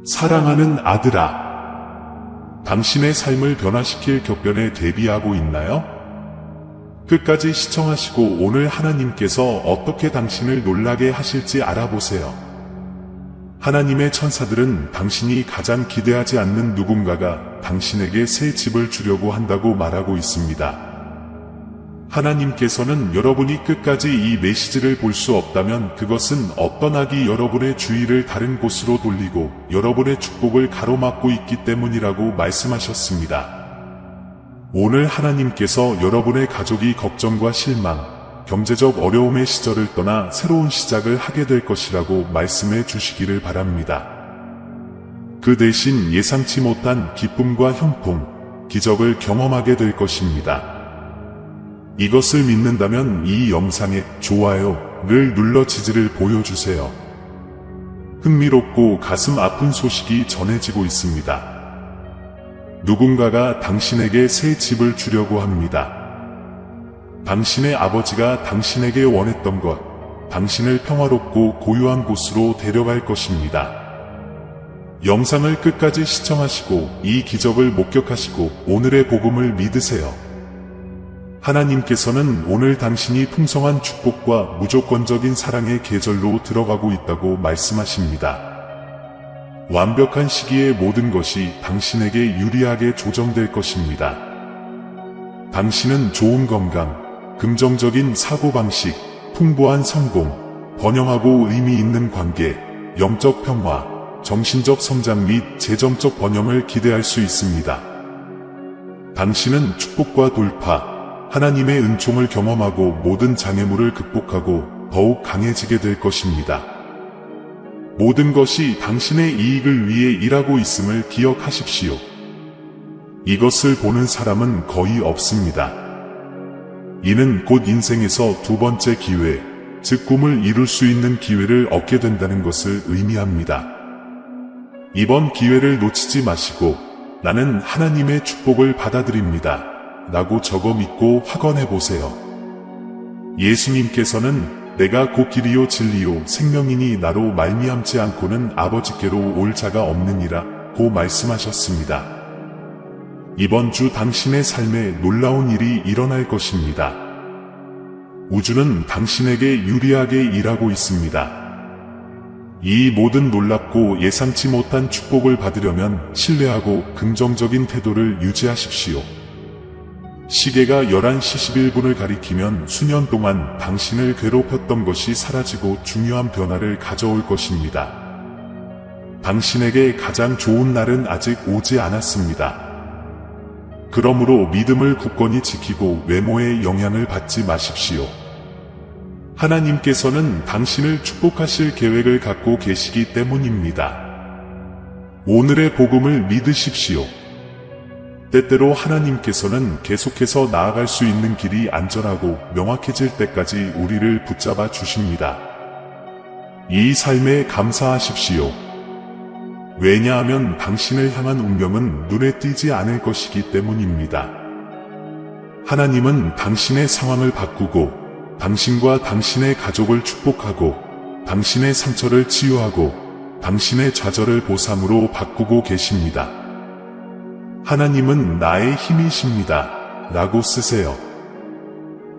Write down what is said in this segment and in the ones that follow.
사랑하는 아들아, 당신의 삶을 변화시킬 격변에 대비하고 있나요? 끝까지 시청하시고 오늘 하나님께서 어떻게 당신을 놀라게 하실지 알아보세요. 하나님의 천사들은 당신이 가장 기대하지 않는 누군가가 당신에게 새 집을 주려고 한다고 말하고 있습니다. 하나님께서는 여러분이 끝까지 이 메시지를 볼 수 없다면 그것은 어떤 악이 여러분의 주의를 다른 곳으로 돌리고 여러분의 축복을 가로막고 있기 때문이라고 말씀하셨습니다. 오늘 하나님께서 여러분의 가족이 걱정과 실망, 경제적 어려움의 시절을 떠나 새로운 시작을 하게 될 것이라고 말씀해 주시기를 바랍니다. 그 대신 예상치 못한 기쁨과 형통, 기적을 경험하게 될 것입니다. 이것을 믿는다면 이 영상에 좋아요를 눌러 지지를 보여주세요. 흥미롭고 가슴 아픈 소식이 전해지고 있습니다. 누군가가 당신에게 새 집을 주려고 합니다. 당신의 아버지가 당신에게 원했던 것, 당신을 평화롭고 고요한 곳으로 데려갈 것입니다. 영상을 끝까지 시청하시고 이 기적을 목격하시고 오늘의 복음을 믿으세요. 하나님께서는 오늘 당신이 풍성한 축복과 무조건적인 사랑의 계절로 들어가고 있다고 말씀하십니다. 완벽한 시기에 모든 것이 당신에게 유리하게 조정될 것입니다. 당신은 좋은 건강, 긍정적인 사고방식, 풍부한 성공, 번영하고 의미 있는 관계, 영적 평화, 정신적 성장 및 재정적 번영을 기대할 수 있습니다. 당신은 축복과 돌파, 하나님의 은총을 경험하고 모든 장애물을 극복하고 더욱 강해지게 될 것입니다. 모든 것이 당신의 이익을 위해 일하고 있음을 기억하십시오. 이것을 보는 사람은 거의 없습니다. 이는 곧 인생에서 두 번째 기회, 즉 꿈을 이룰 수 있는 기회를 얻게 된다는 것을 의미합니다. 이번 기회를 놓치지 마시고 나는 하나님의 축복을 받아들입니다. 라고 적어 믿고 확언해보세요. 예수님께서는 내가 곧 길이요 진리요 생명이니 나로 말미암지 않고는 아버지께로 올 자가 없느니라 고 말씀하셨습니다. 이번 주 당신의 삶에 놀라운 일이 일어날 것입니다. 우주는 당신에게 유리하게 일하고 있습니다. 이 모든 놀랍고 예상치 못한 축복을 받으려면 신뢰하고 긍정적인 태도를 유지하십시오. 시계가 11시 11분을 가리키면 수년 동안 당신을 괴롭혔던 것이 사라지고 중요한 변화를 가져올 것입니다. 당신에게 가장 좋은 날은 아직 오지 않았습니다. 그러므로 믿음을 굳건히 지키고 외모의 영향을 받지 마십시오. 하나님께서는 당신을 축복하실 계획을 갖고 계시기 때문입니다. 오늘의 복음을 믿으십시오. 때때로 하나님께서는 계속해서 나아갈 수 있는 길이 안전하고 명확해질 때까지 우리를 붙잡아 주십니다. 이 삶에 감사하십시오. 왜냐하면 당신을 향한 운명은 눈에 띄지 않을 것이기 때문입니다. 하나님은 당신의 상황을 바꾸고 당신과 당신의 가족을 축복하고 당신의 상처를 치유하고 당신의 좌절을 보상으로 바꾸고 계십니다. 하나님은 나의 힘이십니다. 라고 쓰세요.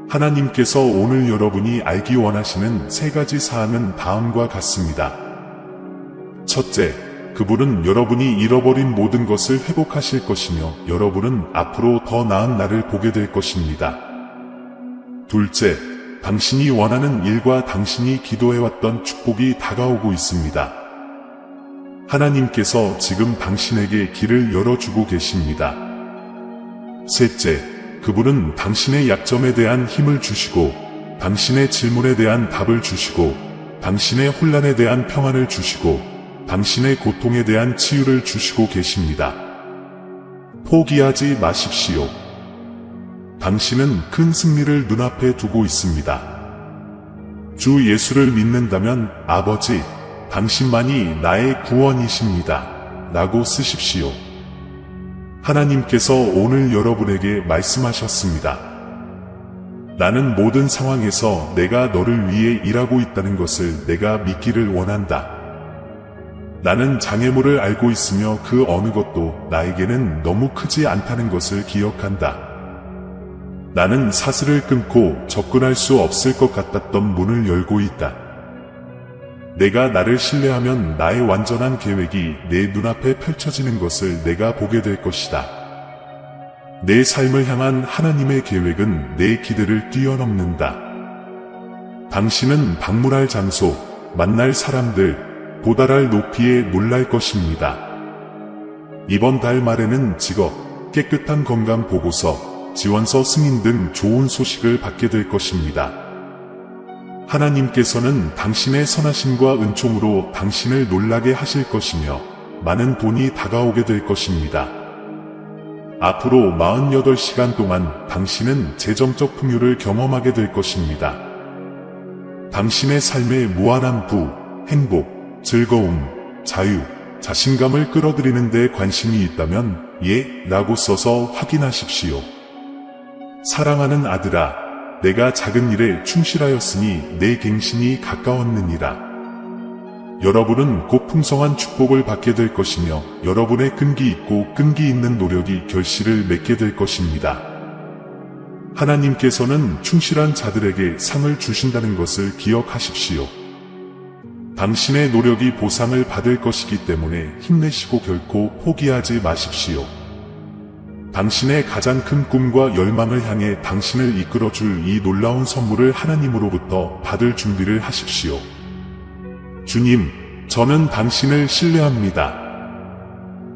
하나님께서 오늘 여러분이 알기 원하시는 세 가지 사항은 다음과 같습니다. 첫째, 그분은 여러분이 잃어버린 모든 것을 회복하실 것이며 여러분은 앞으로 더 나은 날을 보게 될 것입니다. 둘째, 당신이 원하는 일과 당신이 기도해왔던 축복이 다가오고 있습니다. 하나님께서 지금 당신에게 길을 열어주고 계십니다. 셋째, 그분은 당신의 약점에 대한 힘을 주시고 당신의 질문에 대한 답을 주시고 당신의 혼란에 대한 평안을 주시고 당신의 고통에 대한 치유를 주시고 계십니다. 포기하지 마십시오. 당신은 큰 승리를 눈앞에 두고 있습니다. 주 예수를 믿는다면 아버지, 당신만이 나의 구원이십니다. 라고 쓰십시오. 하나님께서 오늘 여러분에게 말씀하셨습니다. 나는 모든 상황에서 내가 너를 위해 일하고 있다는 것을 내가 믿기를 원한다. 나는 장애물을 알고 있으며 그 어느 것도 나에게는 너무 크지 않다는 것을 기억한다. 나는 사슬을 끊고 접근할 수 없을 것 같았던 문을 열고 있다. 내가 나를 신뢰하면 나의 완전한 계획이 내 눈앞에 펼쳐지는 것을 내가 보게 될 것이다. 내 삶을 향한 하나님의 계획은 내 기대를 뛰어넘는다. 당신은 방문할 장소, 만날 사람들, 도달할 높이에 놀랄 것입니다. 이번 달 말에는 직업, 깨끗한 건강 보고서, 지원서 승인 등 좋은 소식을 받게 될 것입니다. 하나님께서는 당신의 선하심과 은총으로 당신을 놀라게 하실 것이며 많은 돈이 다가오게 될 것입니다. 앞으로 48시간 동안 당신은 재정적 풍요를 경험하게 될 것입니다. 당신의 삶에 무한한 부, 행복, 즐거움, 자유, 자신감을 끌어들이는 데 관심이 있다면 예 라고 써서 확인하십시오. 사랑하는 아들아, 내가 작은 일에 충실하였으니 내 갱신이 가까웠느니라. 여러분은 곧 풍성한 축복을 받게 될 것이며 여러분의 끈기 있고 끈기 있는 노력이 결실을 맺게 될 것입니다. 하나님께서는 충실한 자들에게 상을 주신다는 것을 기억하십시오. 당신의 노력이 보상을 받을 것이기 때문에 힘내시고 결코 포기하지 마십시오. 당신의 가장 큰 꿈과 열망을 향해 당신을 이끌어줄 이 놀라운 선물을 하나님으로부터 받을 준비를 하십시오. 주님, 저는 당신을 신뢰합니다.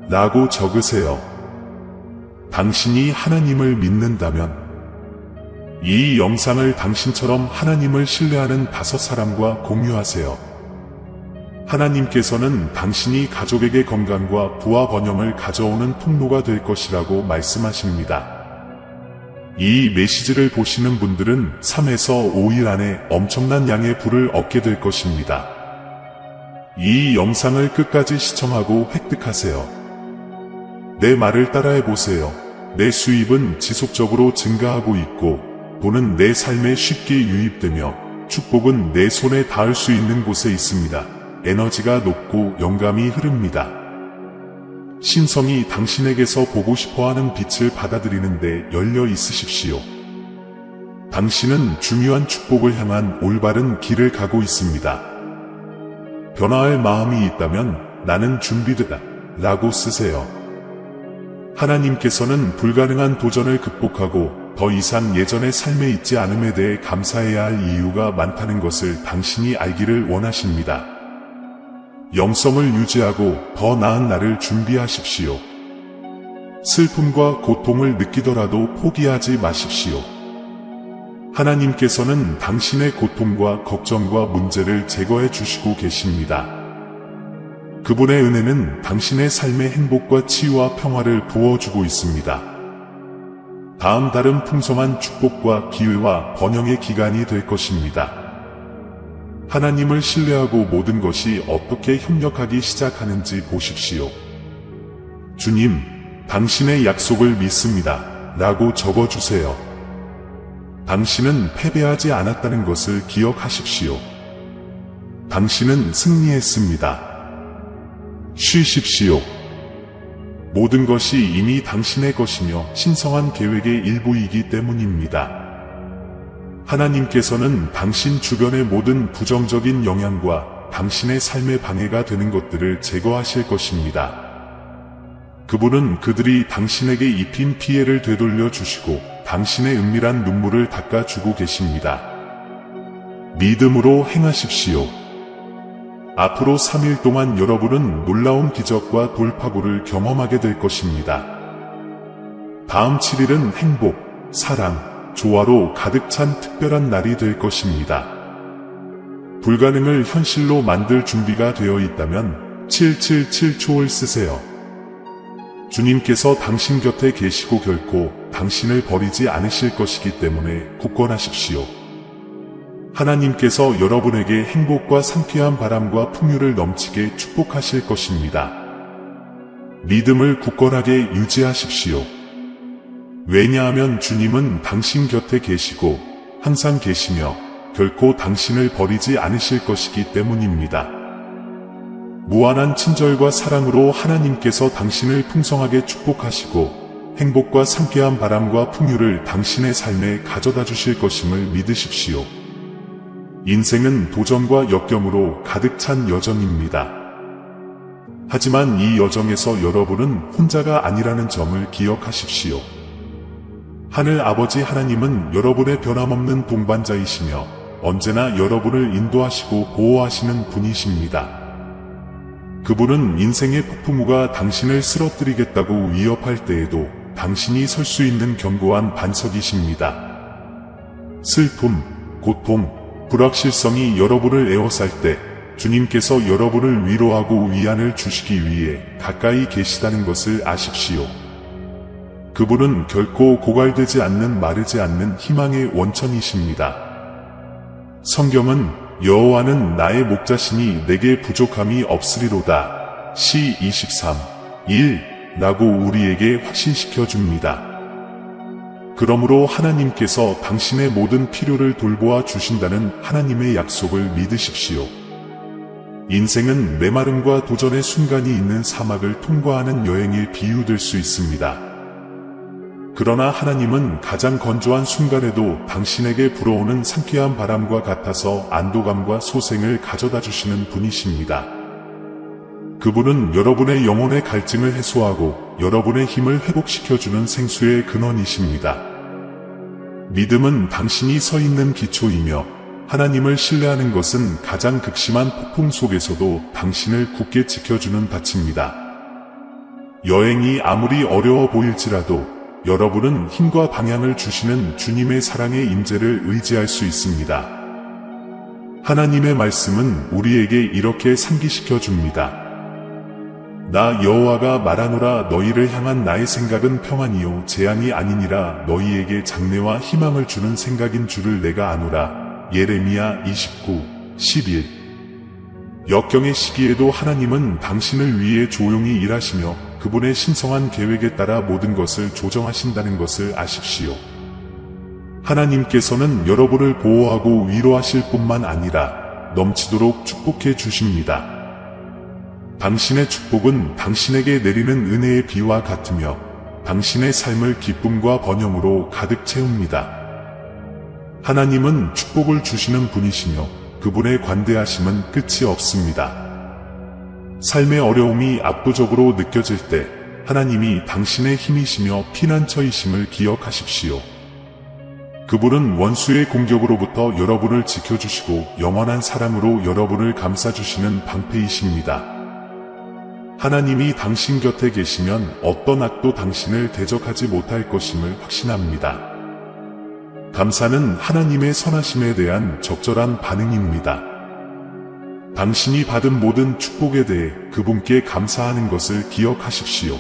라고 적으세요. 당신이 하나님을 믿는다면 이 영상을 당신처럼 하나님을 신뢰하는 5사람과 공유하세요. 하나님께서는 당신이 가족에게 건강과 부와 번영을 가져오는 통로가 될 것이라고 말씀하십니다. 이 메시지를 보시는 분들은 3에서 5일 안에 엄청난 양의 부를 얻게 될 것입니다. 이 영상을 끝까지 시청하고 획득하세요. 내 말을 따라해 보세요. 내 수입은 지속적으로 증가하고 있고 돈은 내 삶에 쉽게 유입되며 축복은 내 손에 닿을 수 있는 곳에 있습니다. 에너지가 높고 영감이 흐릅니다. 신성이 당신에게서 보고 싶어하는 빛을 받아들이는데 열려 있으십시오. 당신은 중요한 축복을 향한 올바른 길을 가고 있습니다. 변화할 마음이 있다면 나는 준비되다 라고 쓰세요. 하나님께서는 불가능한 도전을 극복하고 더 이상 예전의 삶에 있지 않음에 대해 감사해야 할 이유가 많다는 것을 당신이 알기를 원하십니다. 영성을 유지하고 더 나은 날을 준비하십시오. 슬픔과 고통을 느끼더라도 포기하지 마십시오. 하나님께서는 당신의 고통과 걱정과 문제를 제거해 주시고 계십니다. 그분의 은혜는 당신의 삶의 행복과 치유와 평화를 부어주고 있습니다. 다음 달은 풍성한 축복과 기회와 번영의 기간이 될 것입니다. 하나님을 신뢰하고 모든 것이 어떻게 협력하기 시작하는지 보십시오. 주님, 당신의 약속을 믿습니다. 라고 적어주세요. 당신은 패배하지 않았다는 것을 기억하십시오. 당신은 승리했습니다. 쉬십시오. 모든 것이 이미 당신의 것이며 신성한 계획의 일부이기 때문입니다. 하나님께서는 당신 주변의 모든 부정적인 영향과 당신의 삶에 방해가 되는 것들을 제거하실 것입니다. 그분은 그들이 당신에게 입힌 피해를 되돌려 주시고 당신의 은밀한 눈물을 닦아주고 계십니다. 믿음으로 행하십시오. 앞으로 3일 동안 여러분은 놀라운 기적과 돌파구를 경험하게 될 것입니다. 다음 7일은 행복, 사랑, 조화로 가득 찬 특별한 날이 될 것입니다. 불가능을 현실로 만들 준비가 되어 있다면 777초를 쓰세요. 주님께서 당신 곁에 계시고 결코 당신을 버리지 않으실 것이기 때문에 굳건하십시오. 하나님께서 여러분에게 행복과 상쾌한 바람과 풍요를 넘치게 축복하실 것입니다. 믿음을 굳건하게 유지하십시오. 왜냐하면 주님은 당신 곁에 계시고 항상 계시며 결코 당신을 버리지 않으실 것이기 때문입니다. 무한한 친절과 사랑으로 하나님께서 당신을 풍성하게 축복하시고 행복과 상쾌한 바람과 풍요를 당신의 삶에 가져다 주실 것임을 믿으십시오. 인생은 도전과 역경으로 가득 찬 여정입니다. 하지만 이 여정에서 여러분은 혼자가 아니라는 점을 기억하십시오. 하늘 아버지 하나님은 여러분의 변함없는 동반자이시며 언제나 여러분을 인도하시고 보호하시는 분이십니다. 그분은 인생의 폭풍우가 당신을 쓰러뜨리겠다고 위협할 때에도 당신이 설 수 있는 견고한 반석이십니다. 슬픔, 고통, 불확실성이 여러분을 에워쌀 때 주님께서 여러분을 위로하고 위안을 주시기 위해 가까이 계시다는 것을 아십시오. 그분은 결코 고갈되지 않는 마르지 않는 희망의 원천이십니다. 성경은 여호와는 나의 목자시니 내게 부족함이 없으리로다. 시 23, 1 라고 우리에게 확신시켜 줍니다. 그러므로 하나님께서 당신의 모든 필요를 돌보아 주신다는 하나님의 약속을 믿으십시오. 인생은 메마름과 도전의 순간이 있는 사막을 통과하는 여행에 비유될 수 있습니다. 그러나 하나님은 가장 건조한 순간에도 당신에게 불어오는 상쾌한 바람과 같아서 안도감과 소생을 가져다 주시는 분이십니다. 그분은 여러분의 영혼의 갈증을 해소하고 여러분의 힘을 회복시켜주는 생수의 근원이십니다. 믿음은 당신이 서 있는 기초이며 하나님을 신뢰하는 것은 가장 극심한 폭풍 속에서도 당신을 굳게 지켜주는 밭입니다. 여행이 아무리 어려워 보일지라도 여러분은 힘과 방향을 주시는 주님의 사랑의 임재를 의지할 수 있습니다. 하나님의 말씀은 우리에게 이렇게 상기시켜 줍니다. 나 여호와가 말하노라 너희를 향한 나의 생각은 평안이요 재앙이 아니니라 너희에게 장래와 희망을 주는 생각인 줄을 내가 아노라. 예레미야 29, 11 역경의 시기에도 하나님은 당신을 위해 조용히 일하시며 그분의 신성한 계획에 따라 모든 것을 조정하신다는 것을 아십시오. 하나님께서는 여러분을 보호하고 위로하실 뿐만 아니라 넘치도록 축복해 주십니다. 당신의 축복은 당신에게 내리는 은혜의 비와 같으며 당신의 삶을 기쁨과 번영으로 가득 채웁니다. 하나님은 축복을 주시는 분이시며 그분의 관대하심은 끝이 없습니다. 삶의 어려움이 압도적으로 느껴질 때 하나님이 당신의 힘이시며 피난처이심을 기억하십시오. 그분은 원수의 공격으로부터 여러분을 지켜주시고 영원한 사랑으로 여러분을 감싸주시는 방패이십니다. 하나님이 당신 곁에 계시면 어떤 악도 당신을 대적하지 못할 것임을 확신합니다. 감사는 하나님의 선하심에 대한 적절한 반응입니다. 당신이 받은 모든 축복에 대해 그분께 감사하는 것을 기억하십시오.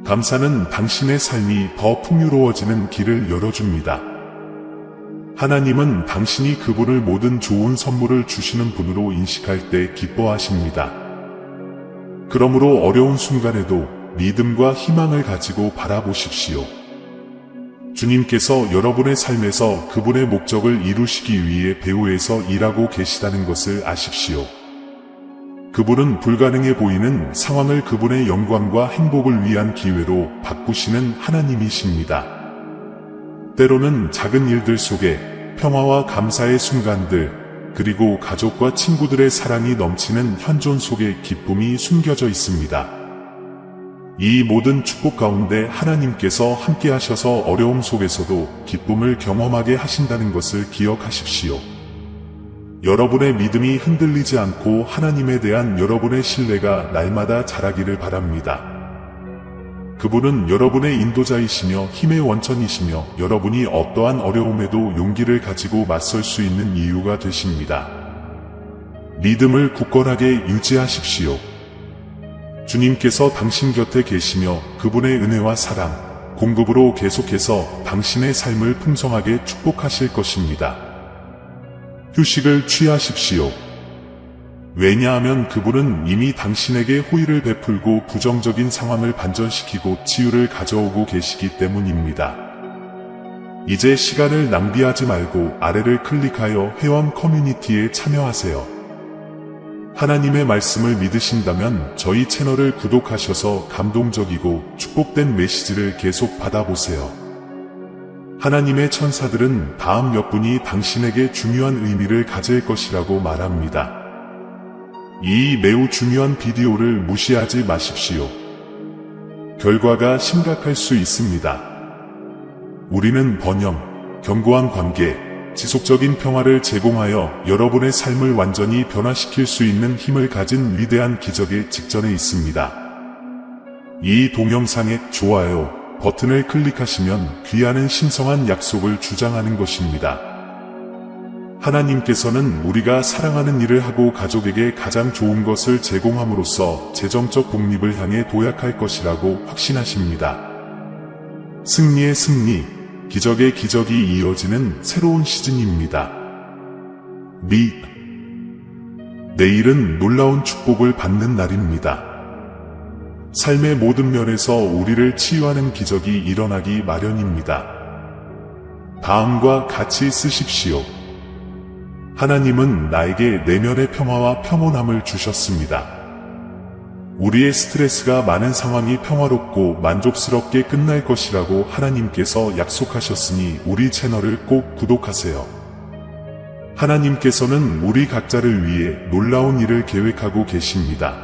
감사는 당신의 삶이 더 풍요로워지는 길을 열어줍니다. 하나님은 당신이 그분을 모든 좋은 선물을 주시는 분으로 인식할 때 기뻐하십니다. 그러므로 어려운 순간에도 믿음과 희망을 가지고 바라보십시오. 주님께서 여러분의 삶에서 그분의 목적을 이루시기 위해 배후에서 일하고 계시다는 것을 아십시오. 그분은 불가능해 보이는 상황을 그분의 영광과 행복을 위한 기회로 바꾸시는 하나님이십니다. 때로는 작은 일들 속에 평화와 감사의 순간들, 그리고 가족과 친구들의 사랑이 넘치는 현존 속에 기쁨이 숨겨져 있습니다. 이 모든 축복 가운데 하나님께서 함께 하셔서 어려움 속에서도 기쁨을 경험하게 하신다는 것을 기억하십시오. 여러분의 믿음이 흔들리지 않고 하나님에 대한 여러분의 신뢰가 날마다 자라기를 바랍니다. 그분은 여러분의 인도자이시며 힘의 원천이시며 여러분이 어떠한 어려움에도 용기를 가지고 맞설 수 있는 이유가 되십니다. 믿음을 굳건하게 유지하십시오. 주님께서 당신 곁에 계시며 그분의 은혜와 사랑, 공급으로 계속해서 당신의 삶을 풍성하게 축복하실 것입니다. 휴식을 취하십시오. 왜냐하면 그분은 이미 당신에게 호의를 베풀고 부정적인 상황을 반전시키고 치유를 가져오고 계시기 때문입니다. 이제 시간을 낭비하지 말고 아래를 클릭하여 회원 커뮤니티에 참여하세요. 하나님의 말씀을 믿으신다면 저희 채널을 구독하셔서 감동적이고 축복된 메시지를 계속 받아보세요. 하나님의 천사들은 다음 몇 분이 당신에게 중요한 의미를 가질 것이라고 말합니다. 이 매우 중요한 비디오를 무시하지 마십시오. 결과가 심각할 수 있습니다. 우리는 번영, 견고한 관계, 지속적인 평화를 제공하여 여러분의 삶을 완전히 변화시킬 수 있는 힘을 가진 위대한 기적의 직전에 있습니다. 이 동영상의 좋아요 버튼을 클릭하시면 귀하는 신성한 약속을 주장하는 것입니다. 하나님께서는 우리가 사랑하는 일을 하고 가족에게 가장 좋은 것을 제공함으로써 재정적 독립을 향해 도약할 것이라고 확신하십니다. 승리의 승리, 기적의 기적이 이어지는 새로운 시즌입니다. 내일은 놀라운 축복을 받는 날입니다. 삶의 모든 면에서 우리를 치유하는 기적이 일어나기 마련입니다. 다음과 같이 쓰십시오. 하나님은 나에게 내면의 평화와 평온함을 주셨습니다. 우리의 스트레스가 많은 상황이 평화롭고 만족스럽게 끝날 것이라고 하나님께서 약속하셨으니 우리 채널을 꼭 구독하세요. 하나님께서는 우리 각자를 위해 놀라운 일을 계획하고 계십니다.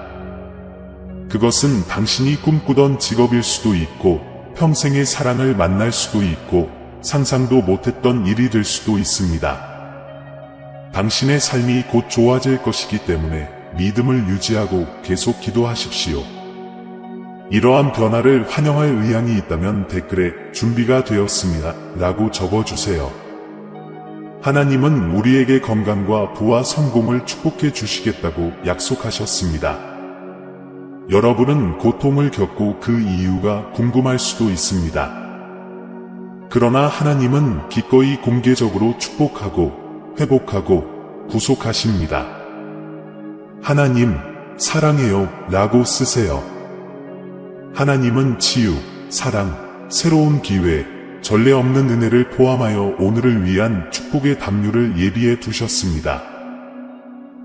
그것은 당신이 꿈꾸던 직업일 수도 있고 평생의 사랑을 만날 수도 있고 상상도 못했던 일이 될 수도 있습니다. 당신의 삶이 곧 좋아질 것이기 때문에 믿음을 유지하고 계속 기도하십시오. 이러한 변화를 환영할 의향이 있다면 댓글에 준비가 되었습니다 라고 적어주세요. 하나님은 우리에게 건강과 부와 성공을 축복해 주시겠다고 약속하셨습니다. 여러분은 고통을 겪고 그 이유가 궁금할 수도 있습니다. 그러나 하나님은 기꺼이 공개적으로 축복하고 회복하고 구속하십니다. 하나님, 사랑해요 라고 쓰세요. 하나님은 치유, 사랑, 새로운 기회, 전례 없는 은혜를 포함하여 오늘을 위한 축복의 담요를 예비해 두셨습니다.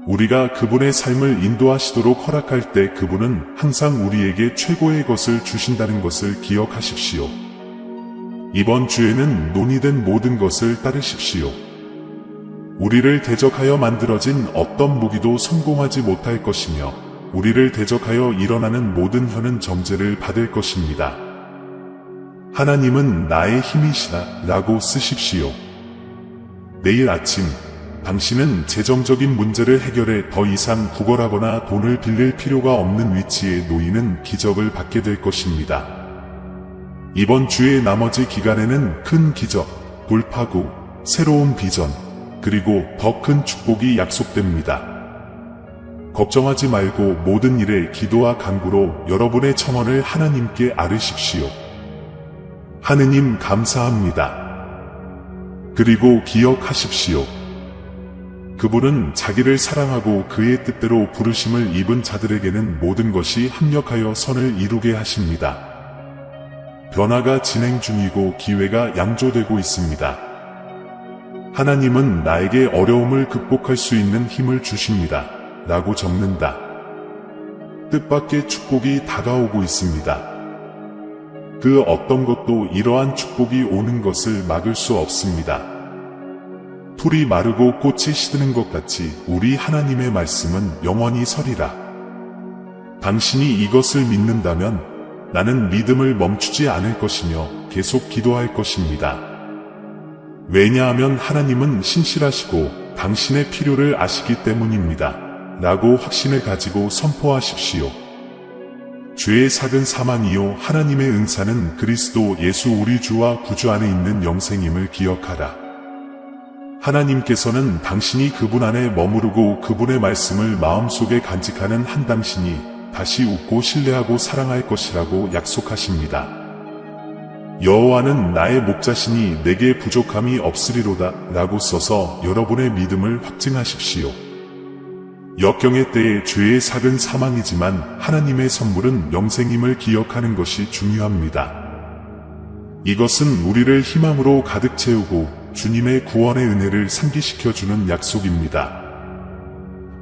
우리가 그분의 삶을 인도하시도록 허락할 때 그분은 항상 우리에게 최고의 것을 주신다는 것을 기억하십시오. 이번 주에는 논의된 모든 것을 따르십시오. 우리를 대적하여 만들어진 어떤 무기도 성공하지 못할 것이며 우리를 대적하여 일어나는 모든 혀는 정죄를 받을 것입니다. 하나님은 나의 힘이시다 라고 쓰십시오. 내일 아침 당신은 재정적인 문제를 해결해 더 이상 구걸하거나 돈을 빌릴 필요가 없는 위치에 놓이는 기적을 받게 될 것입니다. 이번 주의 나머지 기간에는 큰 기적, 돌파구, 새로운 비전, 그리고 더 큰 축복이 약속됩니다. 걱정하지 말고 모든 일에 기도와 간구로 여러분의 청원을 하나님께 아뢰십시오. 하느님 감사합니다. 그리고 기억하십시오. 그분은 자기를 사랑하고 그의 뜻대로 부르심을 입은 자들에게는 모든 것이 합력하여 선을 이루게 하십니다. 변화가 진행 중이고 기회가 양조되고 있습니다. 하나님은 나에게 어려움을 극복할 수 있는 힘을 주십니다. 라고 적는다. 뜻밖의 축복이 다가오고 있습니다. 그 어떤 것도 이러한 축복이 오는 것을 막을 수 없습니다. 풀이 마르고 꽃이 시드는 것 같이 우리 하나님의 말씀은 영원히 서리라. 당신이 이것을 믿는다면 나는 믿음을 멈추지 않을 것이며 계속 기도할 것입니다. 왜냐하면 하나님은 신실하시고 당신의 필요를 아시기 때문입니다. 라고 확신을 가지고 선포하십시오. 죄의 삭은 사망이요 하나님의 은사는 그리스도 예수 우리 주와 구주 안에 있는 영생임을 기억하라. 하나님께서는 당신이 그분 안에 머무르고 그분의 말씀을 마음속에 간직하는 한 당신이 다시 웃고 신뢰하고 사랑할 것이라고 약속하십니다. 여호와는 나의 목자시니 내게 부족함이 없으리로다 라고 써서 여러분의 믿음을 확증하십시오. 역경의 때에 죄의 삭은 사망이지만 하나님의 선물은 영생임을 기억하는 것이 중요합니다. 이것은 우리를 희망으로 가득 채우고 주님의 구원의 은혜를 상기시켜주는 약속입니다.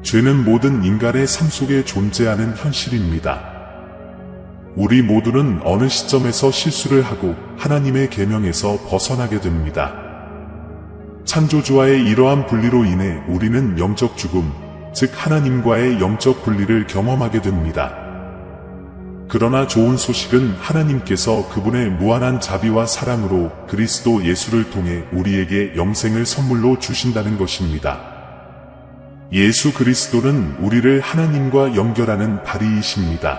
죄는 모든 인간의 삶 속에 존재하는 현실입니다. 우리 모두는 어느 시점에서 실수를 하고 하나님의 계명에서 벗어나게 됩니다. 창조주와의 이러한 분리로 인해 우리는 영적 죽음, 즉 하나님과의 영적 분리를 경험하게 됩니다. 그러나 좋은 소식은 하나님께서 그분의 무한한 자비와 사랑으로 그리스도 예수를 통해 우리에게 영생을 선물로 주신다는 것입니다. 예수 그리스도는 우리를 하나님과 연결하는 다리이십니다.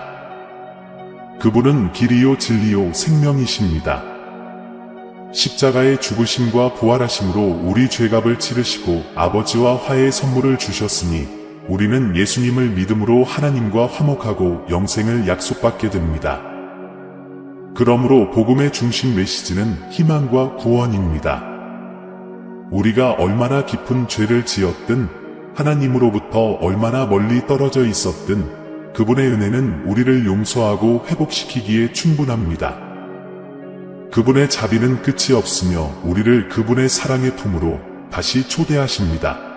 그분은 길이요 진리요 생명이십니다. 십자가의 죽으심과 부활하심으로 우리 죄값을 치르시고 아버지와 화해의 선물을 주셨으니 우리는 예수님을 믿음으로 하나님과 화목하고 영생을 약속받게 됩니다. 그러므로 복음의 중심 메시지는 희망과 구원입니다. 우리가 얼마나 깊은 죄를 지었든 하나님으로부터 얼마나 멀리 떨어져 있었든 그분의 은혜는 우리를 용서하고 회복시키기에 충분합니다. 그분의 자비는 끝이 없으며 우리를 그분의 사랑의 품으로 다시 초대하십니다.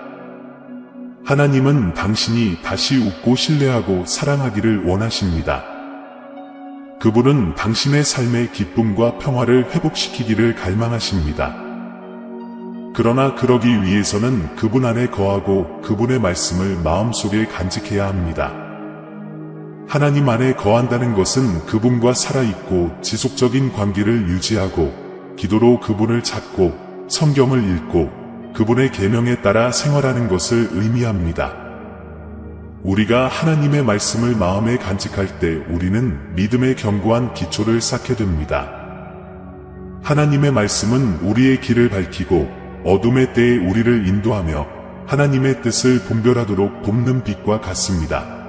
하나님은 당신이 다시 웃고 신뢰하고 사랑하기를 원하십니다. 그분은 당신의 삶의 기쁨과 평화를 회복시키기를 갈망하십니다. 그러나 그러기 위해서는 그분 안에 거하고 그분의 말씀을 마음속에 간직해야 합니다. 하나님 안에 거한다는 것은 그분과 살아있고 지속적인 관계를 유지하고 기도로 그분을 찾고 성경을 읽고 그분의 계명에 따라 생활하는 것을 의미합니다. 우리가 하나님의 말씀을 마음에 간직할 때 우리는 믿음의 견고한 기초를 쌓게 됩니다. 하나님의 말씀은 우리의 길을 밝히고 어둠의 때에 우리를 인도하며 하나님의 뜻을 분별하도록 돕는 빛과 같습니다.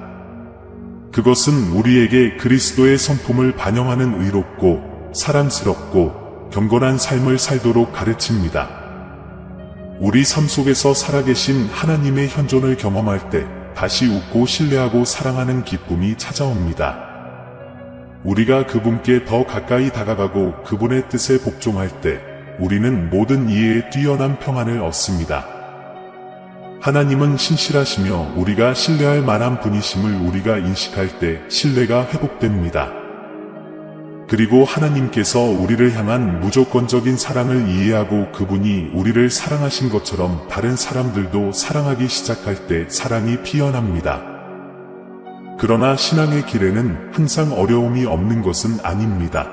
그것은 우리에게 그리스도의 성품을 반영하는 의롭고 사랑스럽고 경건한 삶을 살도록 가르칩니다. 우리 삶 속에서 살아계신 하나님의 현존을 경험할 때 다시 웃고 신뢰하고 사랑하는 기쁨이 찾아옵니다. 우리가 그분께 더 가까이 다가가고 그분의 뜻에 복종할 때 우리는 모든 이해에 뛰어난 평안을 얻습니다. 하나님은 신실하시며 우리가 신뢰할 만한 분이심을 우리가 인식할 때 신뢰가 회복됩니다. 그리고 하나님께서 우리를 향한 무조건적인 사랑을 이해하고 그분이 우리를 사랑하신 것처럼 다른 사람들도 사랑하기 시작할 때 사랑이 피어납니다. 그러나 신앙의 길에는 항상 어려움이 없는 것은 아닙니다.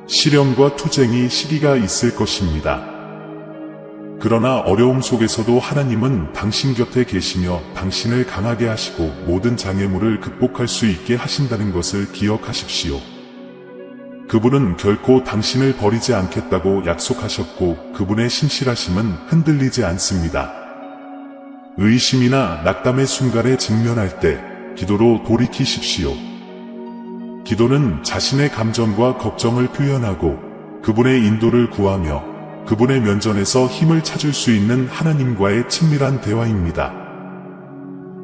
시련과 투쟁이 시기가 있을 것입니다. 그러나 어려움 속에서도 하나님은 당신 곁에 계시며 당신을 강하게 하시고 모든 장애물을 극복할 수 있게 하신다는 것을 기억하십시오. 그분은 결코 당신을 버리지 않겠다고 약속하셨고 그분의 신실하심은 흔들리지 않습니다. 의심이나 낙담의 순간에 직면할 때 기도로 돌이키십시오. 기도는 자신의 감정과 걱정을 표현하고 그분의 인도를 구하며 그분의 면전에서 힘을 찾을 수 있는 하나님과의 친밀한 대화입니다.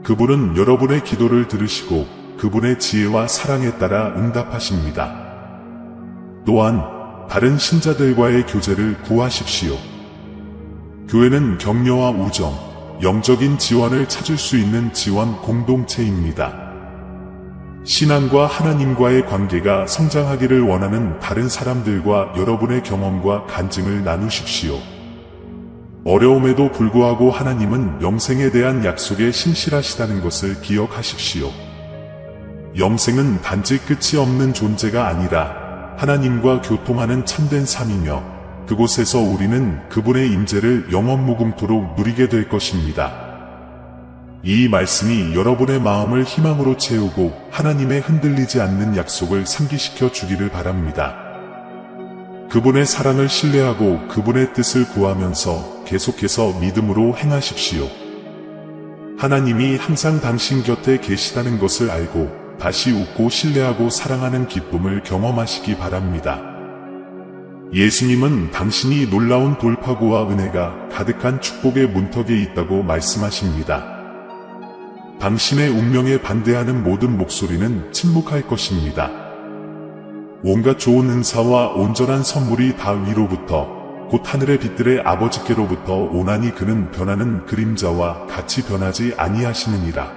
그분은 여러분의 기도를 들으시고 그분의 지혜와 사랑에 따라 응답하십니다. 또한 다른 신자들과의 교제를 구하십시오. 교회는 격려와 우정, 영적인 지원을 찾을 수 있는 지원 공동체입니다. 신앙과 하나님과의 관계가 성장하기를 원하는 다른 사람들과 여러분의 경험과 간증을 나누십시오. 어려움에도 불구하고 하나님은 영생에 대한 약속에 신실하시다는 것을 기억하십시오. 영생은 단지 끝이 없는 존재가 아니라 하나님과 교통하는 참된 삶이며 그곳에서 우리는 그분의 임재를 영원무궁토록 누리게 될 것입니다. 이 말씀이 여러분의 마음을 희망으로 채우고 하나님의 흔들리지 않는 약속을 상기시켜 주기를 바랍니다. 그분의 사랑을 신뢰하고 그분의 뜻을 구하면서 계속해서 믿음으로 행하십시오. 하나님이 항상 당신 곁에 계시다는 것을 알고 다시 웃고 신뢰하고 사랑하는 기쁨을 경험하시기 바랍니다. 예수님은 당신이 놀라운 돌파구와 은혜가 가득한 축복의 문턱에 있다고 말씀하십니다. 당신의 운명에 반대하는 모든 목소리는 침묵할 것입니다. 온갖 좋은 은사와 온전한 선물이 다 위로부터 곧 하늘의 빛들의 아버지께로부터 오나니 그는 변하는 그림자와 같이 변하지 아니하시느니라.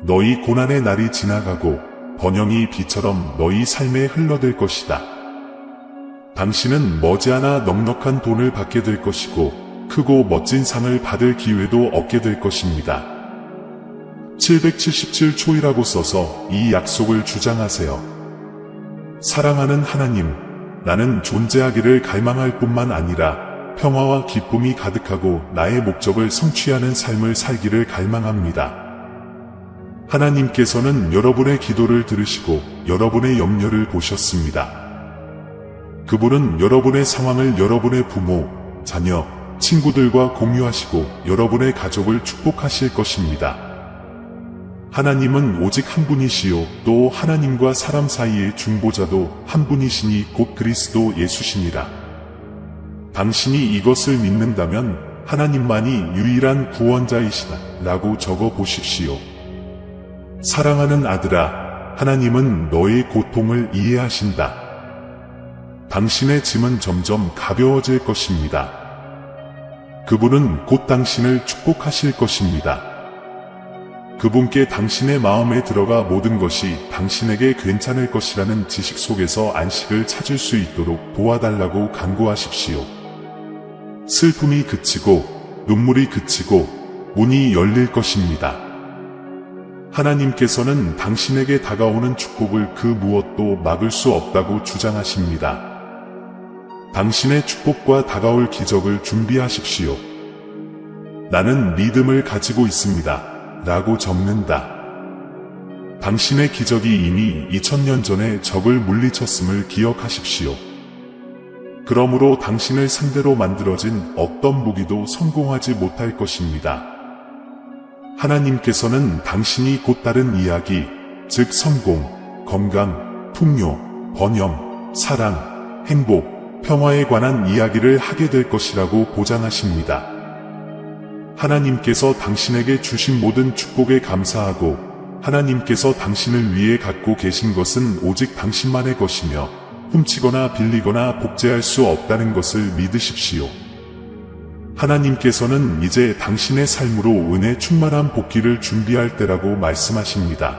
너희 고난의 날이 지나가고 번영이 비처럼 너희 삶에 흘러들 것이다. 당신은 머지않아 넉넉한 돈을 받게 될 것이고 크고 멋진 상을 받을 기회도 얻게 될 것입니다. 777초이라고 써서 이 약속을 주장하세요. 사랑하는 하나님, 나는 존재하기를 갈망할 뿐만 아니라 평화와 기쁨이 가득하고 나의 목적을 성취하는 삶을 살기를 갈망합니다. 하나님께서는 여러분의 기도를 들으시고 여러분의 염려를 보셨습니다. 그분은 여러분의 상황을 여러분의 부모, 자녀, 친구들과 공유하시고 여러분의 가족을 축복하실 것입니다. 하나님은 오직 한 분이시요 또 하나님과 사람 사이의 중보자도 한 분이시니 곧 그리스도 예수시니라. 당신이 이것을 믿는다면 하나님만이 유일한 구원자이시다 라고 적어 보십시오. 사랑하는 아들아, 하나님은 너의 고통을 이해하신다. 당신의 짐은 점점 가벼워질 것입니다. 그분은 곧 당신을 축복하실 것입니다. 그분께 당신의 마음에 들어가 모든 것이 당신에게 괜찮을 것이라는 지식 속에서 안식을 찾을 수 있도록 도와달라고 간구하십시오. 슬픔이 그치고 눈물이 그치고 문이 열릴 것입니다. 하나님께서는 당신에게 다가오는 축복을 그 무엇도 막을 수 없다고 주장하십니다. 당신의 축복과 다가올 기적을 준비하십시오. 나는 믿음을 가지고 있습니다. 라고 적는다. 당신의 기적이 이미 2000년 전에 적을 물리쳤음을 기억하십시오. 그러므로 당신을 상대로 만들어진 어떤 무기도 성공하지 못할 것입니다. 하나님께서는 당신이 곧 다른 이야기, 즉 성공, 건강, 풍요, 번영, 사랑, 행복, 평화에 관한 이야기를 하게 될 것이라고 보장하십니다. 하나님께서 당신에게 주신 모든 축복에 감사하고 하나님께서 당신을 위해 갖고 계신 것은 오직 당신만의 것이며 훔치거나 빌리거나 복제할 수 없다는 것을 믿으십시오. 하나님께서는 이제 당신의 삶으로 은혜 충만한 복귀를 준비할 때라고 말씀하십니다.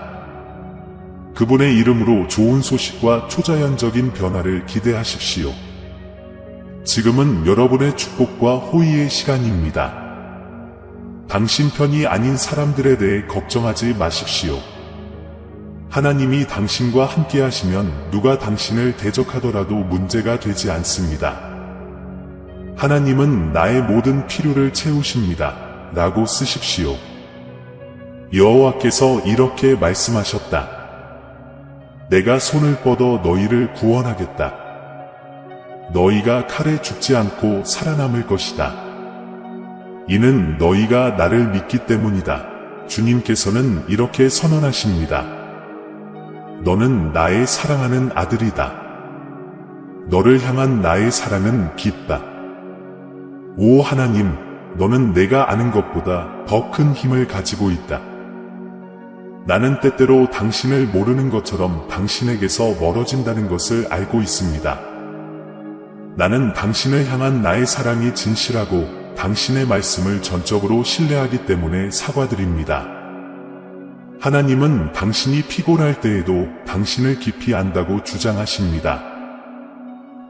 그분의 이름으로 좋은 소식과 초자연적인 변화를 기대하십시오. 지금은 여러분의 축복과 호의의 시간입니다. 당신 편이 아닌 사람들에 대해 걱정하지 마십시오. 하나님이 당신과 함께 하시면 누가 당신을 대적하더라도 문제가 되지 않습니다. 하나님은 나의 모든 필요를 채우십니다. 라고 쓰십시오. 여호와께서 이렇게 말씀하셨다. 내가 손을 뻗어 너희를 구원하겠다. 너희가 칼에 죽지 않고 살아남을 것이다. 이는 너희가 나를 믿기 때문이다. 주님께서는 이렇게 선언하십니다. 너는 나의 사랑하는 아들이다. 너를 향한 나의 사랑은 깊다. 오 하나님, 너는 내가 아는 것보다 더 큰 힘을 가지고 있다. 나는 때때로 당신을 모르는 것처럼 당신에게서 멀어진다는 것을 알고 있습니다. 나는 당신을 향한 나의 사랑이 진실하고 당신의 말씀을 전적으로 신뢰하기 때문에 사과드립니다. 하나님은 당신이 피곤할 때에도 당신을 깊이 안다고 주장하십니다.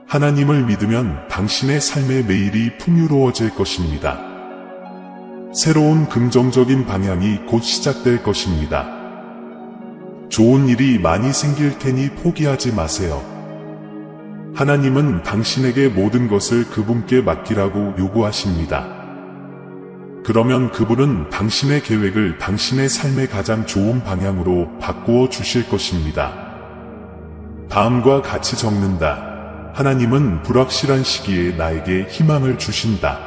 하나님을 믿으면 당신의 삶의 매일이 풍요로워질 것입니다. 새로운 긍정적인 방향이 곧 시작될 것입니다. 좋은 일이 많이 생길 테니 포기하지 마세요. 하나님은 당신에게 모든 것을 그분께 맡기라고 요구하십니다. 그러면 그분은 당신의 계획을 당신의 삶의 가장 좋은 방향으로 바꾸어 주실 것입니다. 다음과 같이 적는다. 하나님은 불확실한 시기에 나에게 희망을 주신다.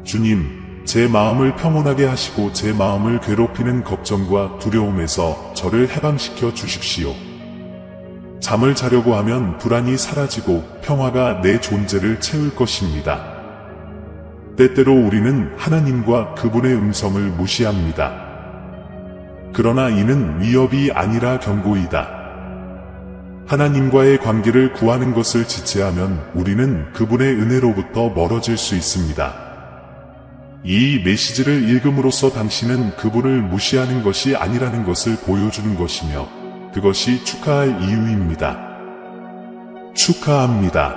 주님, 제 마음을 평온하게 하시고 제 마음을 괴롭히는 걱정과 두려움에서 저를 해방시켜 주십시오. 잠을 자려고 하면 불안이 사라지고 평화가 내 존재를 채울 것입니다. 때때로 우리는 하나님과 그분의 음성을 무시합니다. 그러나 이는 위협이 아니라 경고이다. 하나님과의 관계를 구하는 것을 지체하면 우리는 그분의 은혜로부터 멀어질 수 있습니다. 이 메시지를 읽음으로써 당신은 그분을 무시하는 것이 아니라는 것을 보여주는 것이며 그것이 축하할 이유입니다. 축하합니다.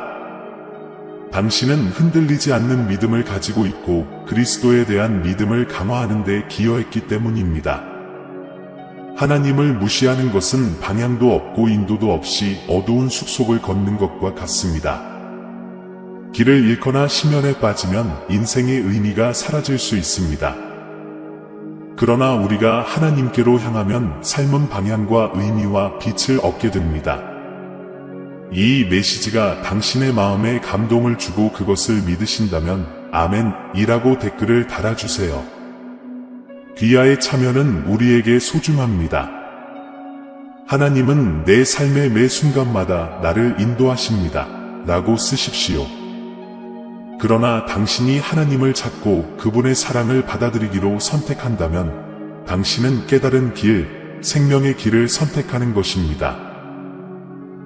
당신은 흔들리지 않는 믿음을 가지고 있고 그리스도에 대한 믿음을 강화하는 데 기여했기 때문입니다. 하나님을 무시하는 것은 방향도 없고 인도도 없이 어두운 숲속을 걷는 것과 같습니다. 길을 잃거나 심연에 빠지면 인생의 의미가 사라질 수 있습니다. 그러나 우리가 하나님께로 향하면 삶은 방향과 의미와 빛을 얻게 됩니다. 이 메시지가 당신의 마음에 감동을 주고 그것을 믿으신다면 아멘이라고 댓글을 달아주세요. 귀하의 참여는 우리에게 소중합니다. 하나님은 내 삶의 매 순간마다 나를 인도하십니다. 라고 쓰십시오. 그러나 당신이 하나님을 찾고 그분의 사랑을 받아들이기로 선택한다면 당신은 깨달은 길, 생명의 길을 선택하는 것입니다.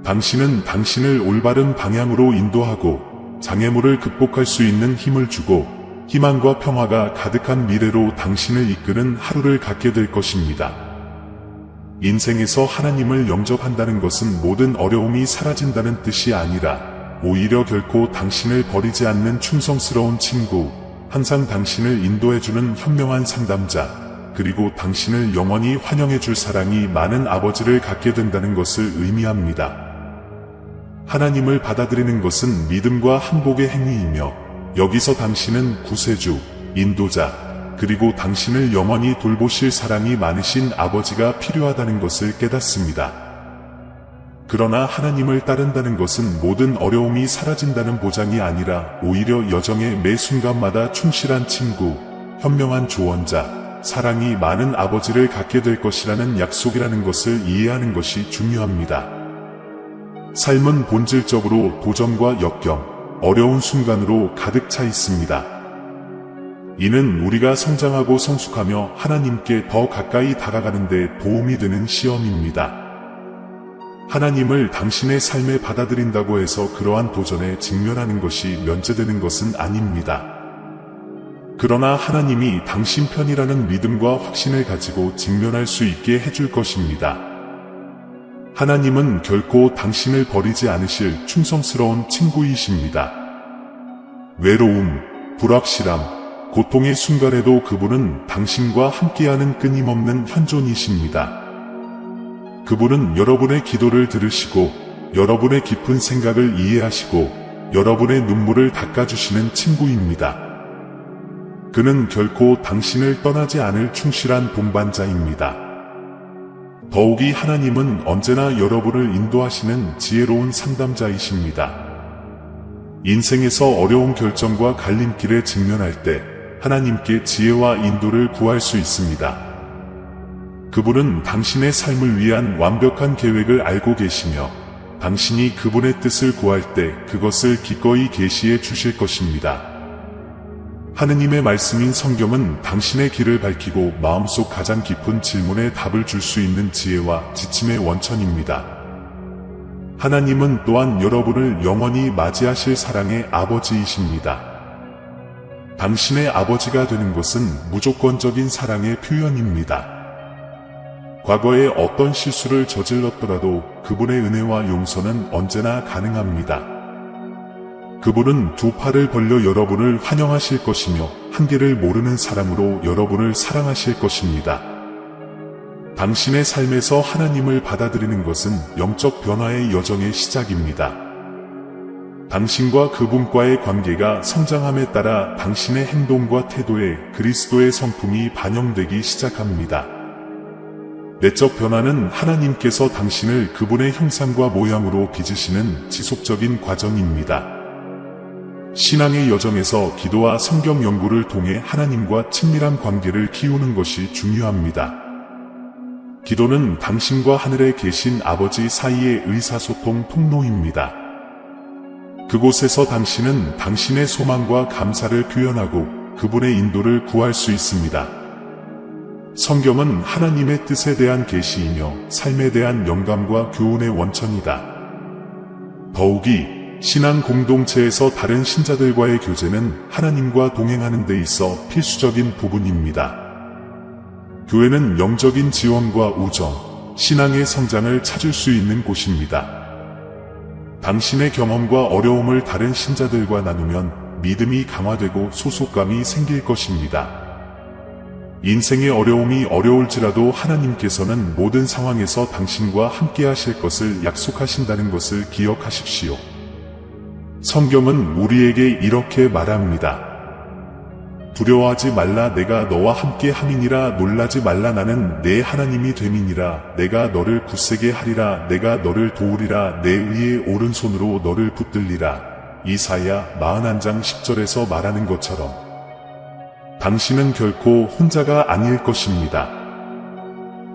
당신은 당신을 올바른 방향으로 인도하고 장애물을 극복할 수 있는 힘을 주고 희망과 평화가 가득한 미래로 당신을 이끄는 하루를 갖게 될 것입니다. 인생에서 하나님을 영접한다는 것은 모든 어려움이 사라진다는 뜻이 아니라 오히려 결코 당신을 버리지 않는 충성스러운 친구, 항상 당신을 인도해주는 현명한 상담자, 그리고 당신을 영원히 환영해줄 사랑이 많은 아버지를 갖게 된다는 것을 의미합니다. 하나님을 받아들이는 것은 믿음과 항복의 행위이며 여기서 당신은 구세주, 인도자, 그리고 당신을 영원히 돌보실 사랑이 많으신 아버지가 필요하다는 것을 깨닫습니다. 그러나 하나님을 따른다는 것은 모든 어려움이 사라진다는 보장이 아니라 오히려 여정의 매 순간마다 충실한 친구, 현명한 조언자, 사랑이 많은 아버지를 갖게 될 것이라는 약속이라는 것을 이해하는 것이 중요합니다. 삶은 본질적으로 도전과 역경, 어려운 순간으로 가득 차 있습니다. 이는 우리가 성장하고 성숙하며 하나님께 더 가까이 다가가는 데 도움이 되는 시험입니다. 하나님을 당신의 삶에 받아들인다고 해서 그러한 도전에 직면하는 것이 면제되는 것은 아닙니다. 그러나 하나님이 당신 편이라는 믿음과 확신을 가지고 직면할 수 있게 해줄 것입니다. 하나님은 결코 당신을 버리지 않으실 충성스러운 친구이십니다. 외로움, 불확실함, 고통의 순간에도 그분은 당신과 함께하는 끊임없는 현존이십니다. 그분은 여러분의 기도를 들으시고 여러분의 깊은 생각을 이해하시고 여러분의 눈물을 닦아주시는 친구입니다. 그는 결코 당신을 떠나지 않을 충실한 동반자입니다. 더욱이 하나님은 언제나 여러분을 인도하시는 지혜로운 상담자이십니다. 인생에서 어려운 결정과 갈림길에 직면할 때 하나님께 지혜와 인도를 구할 수 있습니다. 그분은 당신의 삶을 위한 완벽한 계획을 알고 계시며 당신이 그분의 뜻을 구할 때 그것을 기꺼이 계시해 주실 것입니다. 하느님의 말씀인 성경은 당신의 길을 밝히고 마음속 가장 깊은 질문에 답을 줄 수 있는 지혜와 지침의 원천입니다. 하나님은 또한 여러분을 영원히 맞이하실 사랑의 아버지이십니다. 당신의 아버지가 되는 것은 무조건적인 사랑의 표현입니다. 과거에 어떤 실수를 저질렀더라도 그분의 은혜와 용서는 언제나 가능합니다. 그분은 두 팔을 벌려 여러분을 환영하실 것이며 한계를 모르는 사랑으로 여러분을 사랑하실 것입니다. 당신의 삶에서 하나님을 받아들이는 것은 영적 변화의 여정의 시작입니다. 당신과 그분과의 관계가 성장함에 따라 당신의 행동과 태도에 그리스도의 성품이 반영되기 시작합니다. 내적 변화는 하나님께서 당신을 그분의 형상과 모양으로 빚으시는 지속적인 과정입니다. 신앙의 여정에서 기도와 성경 연구를 통해 하나님과 친밀한 관계를 키우는 것이 중요합니다. 기도는 당신과 하늘에 계신 아버지 사이의 의사소통 통로입니다. 그곳에서 당신은 당신의 소망과 감사를 표현하고 그분의 인도를 구할 수 있습니다. 성경은 하나님의 뜻에 대한 계시이며 삶에 대한 영감과 교훈의 원천이다. 더욱이 신앙 공동체에서 다른 신자들과의 교제는 하나님과 동행하는 데 있어 필수적인 부분입니다. 교회는 영적인 지원과 우정, 신앙의 성장을 찾을 수 있는 곳입니다. 당신의 경험과 어려움을 다른 신자들과 나누면 믿음이 강화되고 소속감이 생길 것입니다. 인생의 어려움이 어려울지라도 하나님께서는 모든 상황에서 당신과 함께 하실 것을 약속하신다는 것을 기억하십시오. 성경은 우리에게 이렇게 말합니다. 두려워하지 말라, 내가 너와 함께 함이니라. 놀라지 말라, 나는 내 하나님이 됨이니라. 내가 너를 굳세게 하리라. 내가 너를 도우리라. 내 의의 오른손으로 너를 붙들리라. 이사야 41장 10절에서 말하는 것처럼 당신은 결코 혼자가 아닐 것입니다.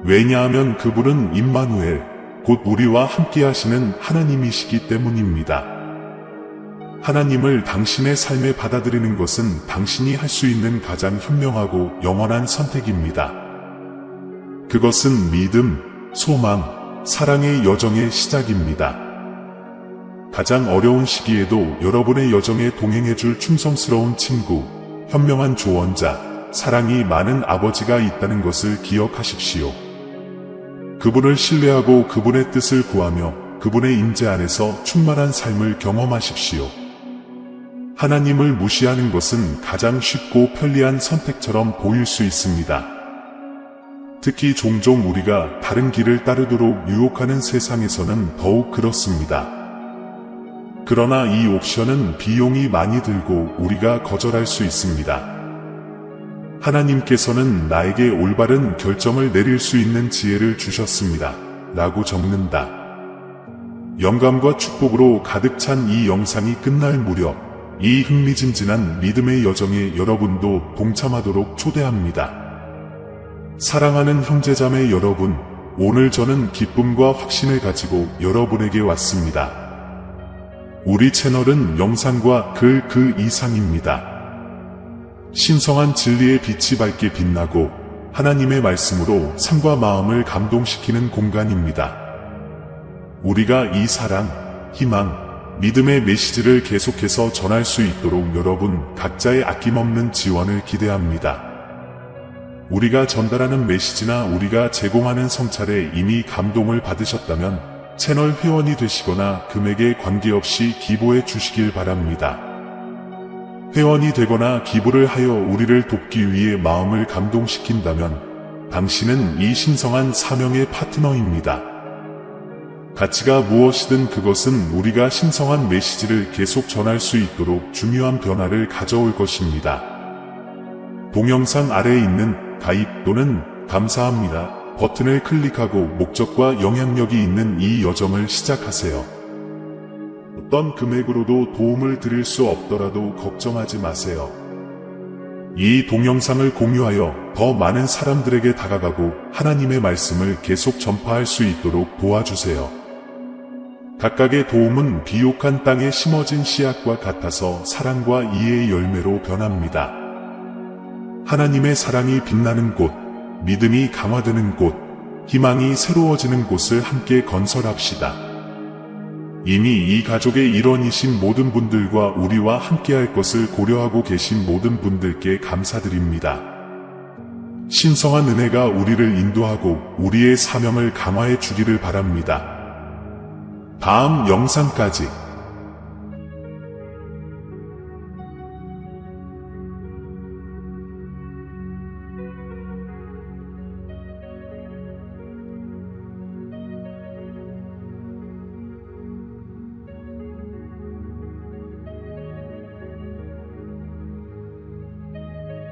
왜냐하면 그분은 임마누엘, 곧 우리와 함께 하시는 하나님이시기 때문입니다. 하나님을 당신의 삶에 받아들이는 것은 당신이 할 수 있는 가장 현명하고 영원한 선택입니다. 그것은 믿음, 소망, 사랑의 여정의 시작입니다. 가장 어려운 시기에도 여러분의 여정에 동행해줄 충성스러운 친구, 현명한 조언자, 사랑이 많은 아버지가 있다는 것을 기억하십시오. 그분을 신뢰하고 그분의 뜻을 구하며 그분의 임재 안에서 충만한 삶을 경험하십시오. 하나님을 무시하는 것은 가장 쉽고 편리한 선택처럼 보일 수 있습니다. 특히 종종 우리가 다른 길을 따르도록 유혹하는 세상에서는 더욱 그렇습니다. 그러나 이 옵션은 비용이 많이 들고 우리가 거절할 수 있습니다. 하나님께서는 나에게 올바른 결정을 내릴 수 있는 지혜를 주셨습니다. 라고 적는다. 영감과 축복으로 가득 찬 이 영상이 끝날 무렵 이 흥미진진한 믿음의 여정에 여러분도 동참하도록 초대합니다. 사랑하는 형제자매 여러분, 오늘 저는 기쁨과 확신을 가지고 여러분에게 왔습니다. 우리 채널은 영상과 글 그 이상입니다. 신성한 진리의 빛이 밝게 빛나고 하나님의 말씀으로 삶과 마음을 감동시키는 공간입니다. 우리가 이 사랑, 희망, 믿음의 메시지를 계속해서 전할 수 있도록 여러분 각자의 아낌없는 지원을 기대합니다. 우리가 전달하는 메시지나 우리가 제공하는 성찰에 이미 감동을 받으셨다면 채널 회원이 되시거나 금액에 관계없이 기부해 주시길 바랍니다. 회원이 되거나 기부를 하여 우리를 돕기 위해 마음을 감동시킨다면 당신은 이 신성한 사명의 파트너입니다. 가치가 무엇이든 그것은 우리가 신성한 메시지를 계속 전할 수 있도록 중요한 변화를 가져올 것입니다. 동영상 아래에 있는 가입 또는 감사합니다 버튼을 클릭하고 목적과 영향력이 있는 이 여정을 시작하세요. 어떤 금액으로도 도움을 드릴 수 없더라도 걱정하지 마세요. 이 동영상을 공유하여 더 많은 사람들에게 다가가고 하나님의 말씀을 계속 전파할 수 있도록 도와주세요. 각각의 도움은 비옥한 땅에 심어진 씨앗과 같아서 사랑과 이해의 열매로 변합니다. 하나님의 사랑이 빛나는 곳, 믿음이 강화되는 곳, 희망이 새로워지는 곳을 함께 건설합시다. 이미 이 가족의 일원이신 모든 분들과 우리와 함께할 것을 고려하고 계신 모든 분들께 감사드립니다. 신성한 은혜가 우리를 인도하고 우리의 사명을 강화해 주기를 바랍니다. 다음 영상까지